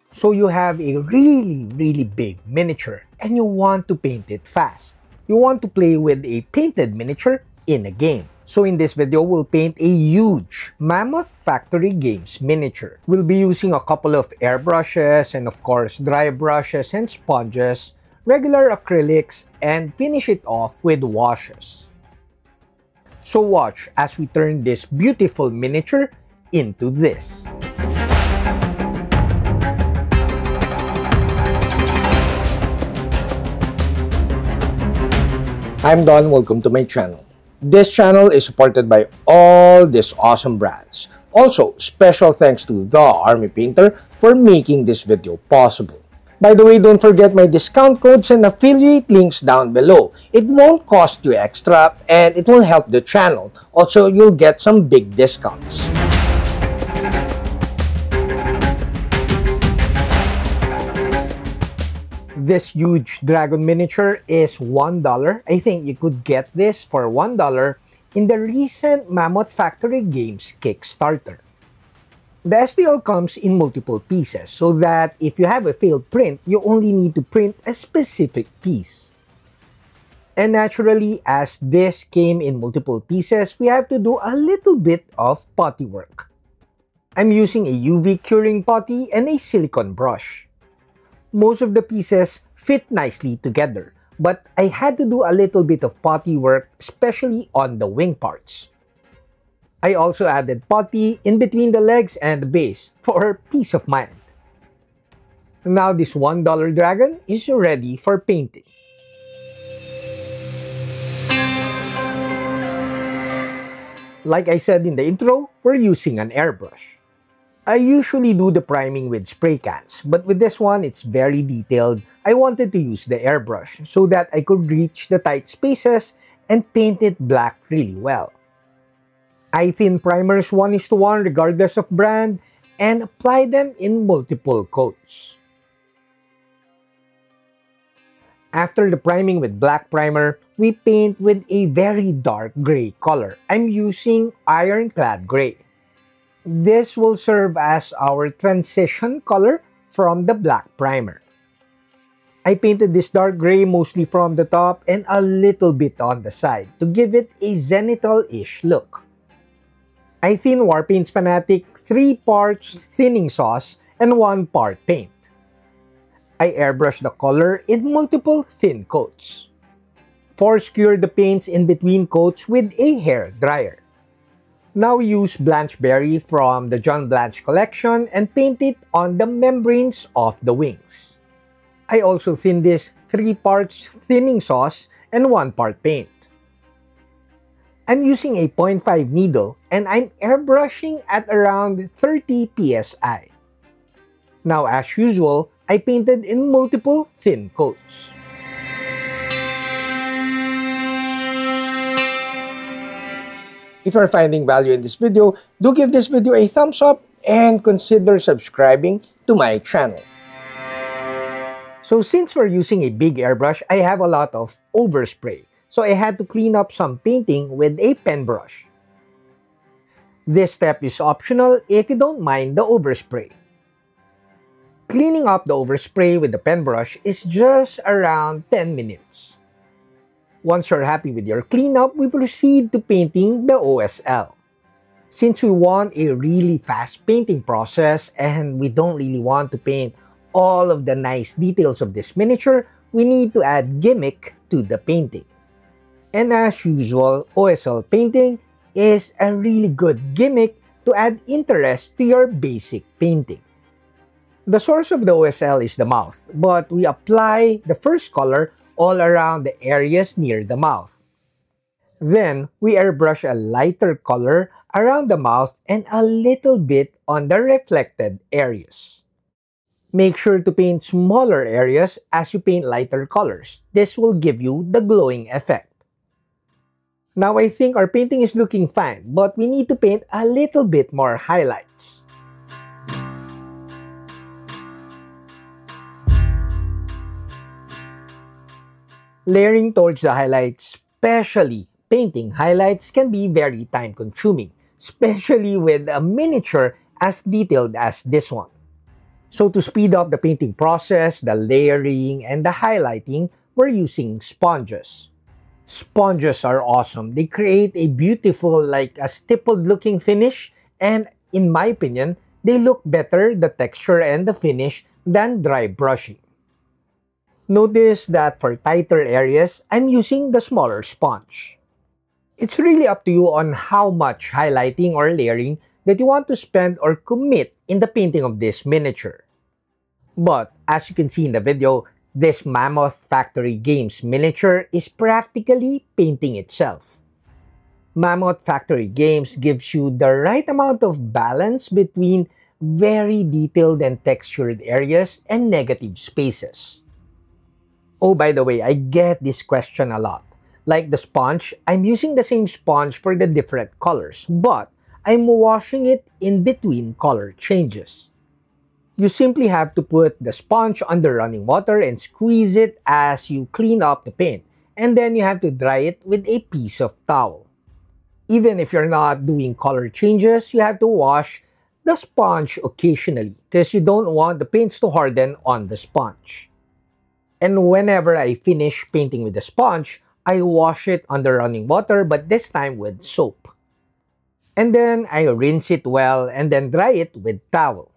So you have a really big miniature and you want to paint it fast. You want to play with a painted miniature in a game. So in this video, we'll paint a huge Mammoth Factory Games miniature. We'll be using a couple of airbrushes and of course dry brushes and sponges, regular acrylics, and finish it off with washes. So watch as we turn this beautiful miniature into this. I'm Don, welcome to my channel. This channel is supported by all these awesome brands. Also, special thanks to The Army Painter for making this video possible. By the way, don't forget my discount codes and affiliate links down below. It won't cost you extra and it will help the channel. Also, you'll get some big discounts. This huge dragon miniature is $1. I think you could get this for $1 in the recent Mammoth Factory Games Kickstarter. The STL comes in multiple pieces so that if you have a failed print, you only need to print a specific piece. And naturally, as this came in multiple pieces, we have to do a little bit of putty work. I'm using a UV curing putty and a silicone brush. Most of the pieces fit nicely together, but I had to do a little bit of putty work, especially on the wing parts. I also added putty in between the legs and the base for peace of mind. Now this $1 dragon is ready for painting. Like I said in the intro, we're using an airbrush. I usually do the priming with spray cans, but with this one, it's very detailed. I wanted to use the airbrush so that I could reach the tight spaces and paint it black really well. I thin primers 1:1 regardless of brand and apply them in multiple coats. After the priming with black primer, we paint with a very dark gray color. I'm using Ironclad Gray. This will serve as our transition color from the black primer. I painted this dark gray mostly from the top and a little bit on the side to give it a zenithal-ish look. I thin Warpaint's Fanatic 3 parts thinning sauce and 1 part paint. I airbrush the color in multiple thin coats. Force cure the paints in between coats with a hair dryer. Now we use Blanchberry from the John Blanche collection and paint it on the membranes of the wings. I also thin this 3 parts thinning sauce and 1 part paint. I'm using a 0.5 needle and I'm airbrushing at around 30 psi. Now as usual, I painted in multiple thin coats. If you're finding value in this video, do give this video a thumbs up and consider subscribing to my channel. So since we're using a big airbrush, I have a lot of overspray. So I had to clean up some painting with a pen brush. This step is optional if you don't mind the overspray. Cleaning up the overspray with the pen brush is just around 10 minutes. Once you're happy with your cleanup, we proceed to painting the OSL. Since we want a really fast painting process and we don't really want to paint all of the nice details of this miniature, we need to add gimmick to the painting. And as usual, OSL painting is a really good gimmick to add interest to your basic painting. The source of the OSL is the mouth, but we apply the first color all around the areas near the mouth. Then, we airbrush a lighter color around the mouth and a little bit on the reflected areas. Make sure to paint smaller areas as you paint lighter colors. This will give you the glowing effect. Now I think our painting is looking fine, but we need to paint a little bit more highlights. Layering towards the highlights, especially painting highlights, can be very time-consuming, especially with a miniature as detailed as this one. So to speed up the painting process, the layering, and the highlighting, we're using sponges. Sponges are awesome. They create a beautiful, like a stippled looking finish, and in my opinion, they look better, the texture and the finish, than dry brushing. Notice that for tighter areas, I'm using the smaller sponge. It's really up to you on how much highlighting or layering that you want to spend or commit in the painting of this miniature. But as you can see in the video, this Mammoth Factory Games miniature is practically painting itself. Mammoth Factory Games gives you the right amount of balance between very detailed and textured areas and negative spaces. Oh, by the way, I get this question a lot. Like the sponge, I'm using the same sponge for the different colors, but I'm washing it in between color changes. You simply have to put the sponge under running water and squeeze it as you clean up the paint, and then you have to dry it with a piece of towel. Even if you're not doing color changes, you have to wash the sponge occasionally because you don't want the paints to harden on the sponge. And whenever I finish painting with the sponge, I wash it under running water, but this time with soap. And then I rinse it well and then dry it with towel.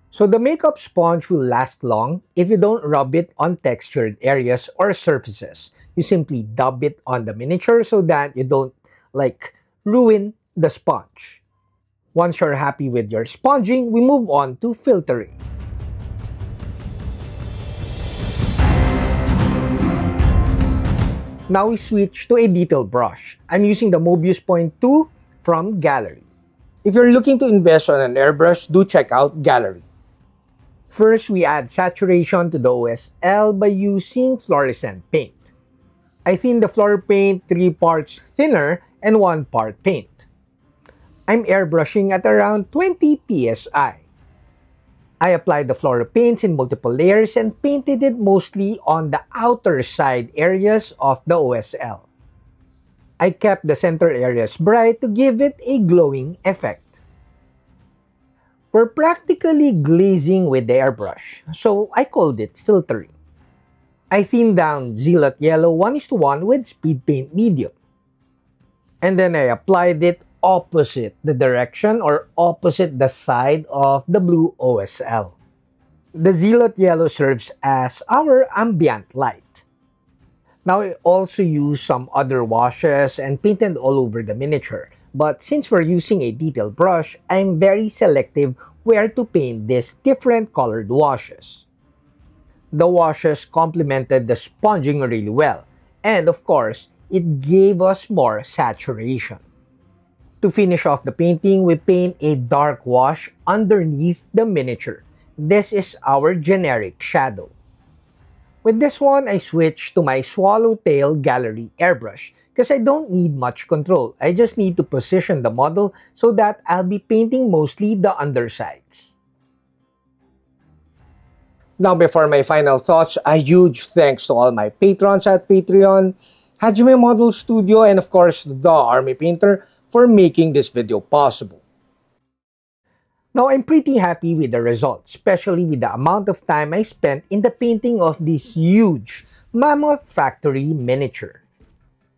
So the makeup sponge will last long if you don't rub it on textured areas or surfaces. You simply dab it on the miniature so that you don't ruin the sponge. Once you're happy with your sponging, we move on to filtering. Now we switch to a detail brush. I'm using the Mobius Point 2 from Gallery. If you're looking to invest on an airbrush, do check out Gallery. First, we add saturation to the OSL by using fluorescent paint. I thin the floor paint 3 parts thinner and 1 part paint. I'm airbrushing at around 20 psi. I applied the floor paints in multiple layers and painted it mostly on the outer side areas of the OSL. I kept the center areas bright to give it a glowing effect. We're practically glazing with the airbrush, so I called it filtering. I thinned down Zealot Yellow 1:1 with Speed Paint Medium. And then I applied it opposite the direction or opposite the side of the blue OSL. The Zealot Yellow serves as our ambient light. Now I also used some other washes and painted all over the miniature, but since we're using a detail brush, I'm very selective where to paint these different colored washes. The washes complemented the sponging really well, and of course, it gave us more saturation. To finish off the painting, we paint a dark wash underneath the miniature. This is our generic shadow. With this one, I switched to my Swallowtail Gallery airbrush because I don't need much control. I just need to position the model so that I'll be painting mostly the undersides. Now, before my final thoughts, a huge thanks to all my patrons at Patreon, Hajime Model Studio, and of course, The Army Painter for making this video possible. Now, I'm pretty happy with the results, especially with the amount of time I spent in the painting of this huge Mammoth Factory miniature.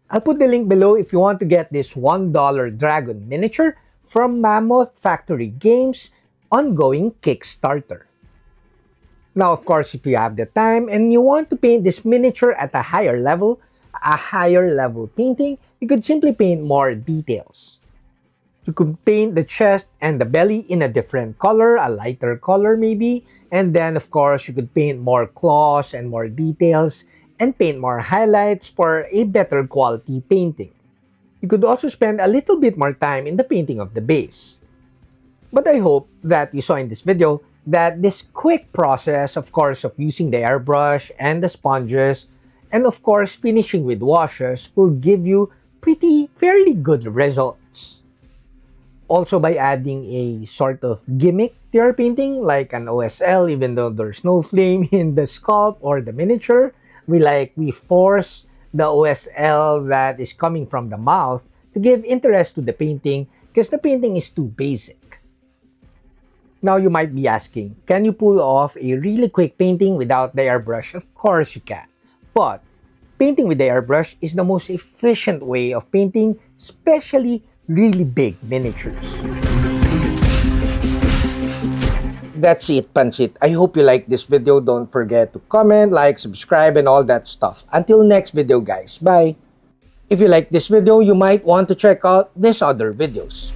I'll put the link below if you want to get this $1 dragon miniature from Mammoth Factory Games ongoing Kickstarter. Now, of course, if you have the time and you want to paint this miniature at a higher level painting, you could simply paint more details. You could paint the chest and the belly in a different color, a lighter color maybe, and then of course you could paint more claws and more details and paint more highlights for a better quality painting. You could also spend a little bit more time in the painting of the base. But I hope that you saw in this video that this quick process, of course, of using the airbrush and the sponges, and of course finishing with washes will give you fairly good results. Also, by adding a sort of gimmick to your painting, like an OSL, even though there's no flame in the sculpt or the miniature, we force the OSL that is coming from the mouth to give interest to the painting because the painting is too basic. Now you might be asking, can you pull off a really quick painting without the airbrush? Of course you can. But painting with the airbrush is the most efficient way of painting, especially really big miniatures. That's it, Pansit. I hope you liked this video. Don't forget to comment, like, subscribe, and all that stuff. Until next video, guys. Bye! If you like this video, you might want to check out these other videos.